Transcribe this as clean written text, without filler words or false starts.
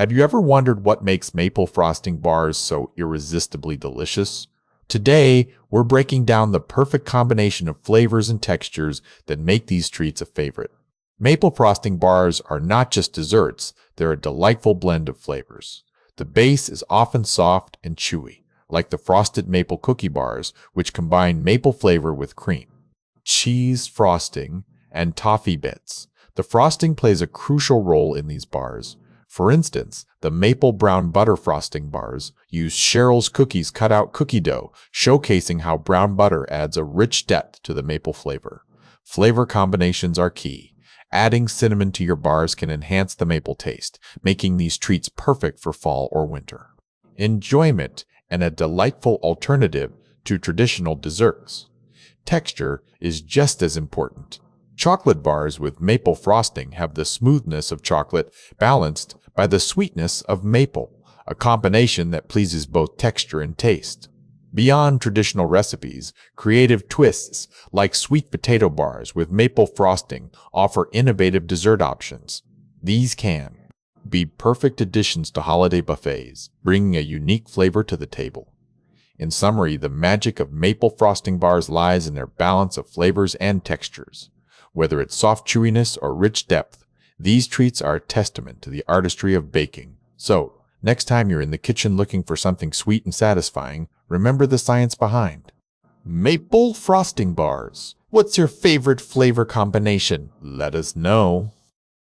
Have you ever wondered what makes maple frosting bars so irresistibly delicious? Today, we're breaking down the perfect combination of flavors and textures that make these treats a favorite. Maple frosting bars are not just desserts, they're a delightful blend of flavors. The base is often soft and chewy, like the frosted maple cookie bars, which combine maple flavor with cream, cheese frosting, and toffee bits. The frosting plays a crucial role in these bars. For instance, the maple brown butter frosting bars use Cheryl's Cookies cutout cookie dough, showcasing how brown butter adds a rich depth to the maple flavor. Flavor combinations are key. Adding cinnamon to your bars can enhance the maple taste, making these treats perfect for fall or winter. Enjoyment and a delightful alternative to traditional desserts. Texture is just as important. Chocolate bars with maple frosting have the smoothness of chocolate balanced by the sweetness of maple, a combination that pleases both texture and taste. Beyond traditional recipes, creative twists like sweet potato bars with maple frosting offer innovative dessert options. These can be perfect additions to holiday buffets, bringing a unique flavor to the table. In summary, the magic of maple frosting bars lies in their balance of flavors and textures. Whether it's soft chewiness or rich depth, these treats are a testament to the artistry of baking. So, next time you're in the kitchen looking for something sweet and satisfying, remember the science behind maple frosting bars. What's your favorite flavor combination? Let us know.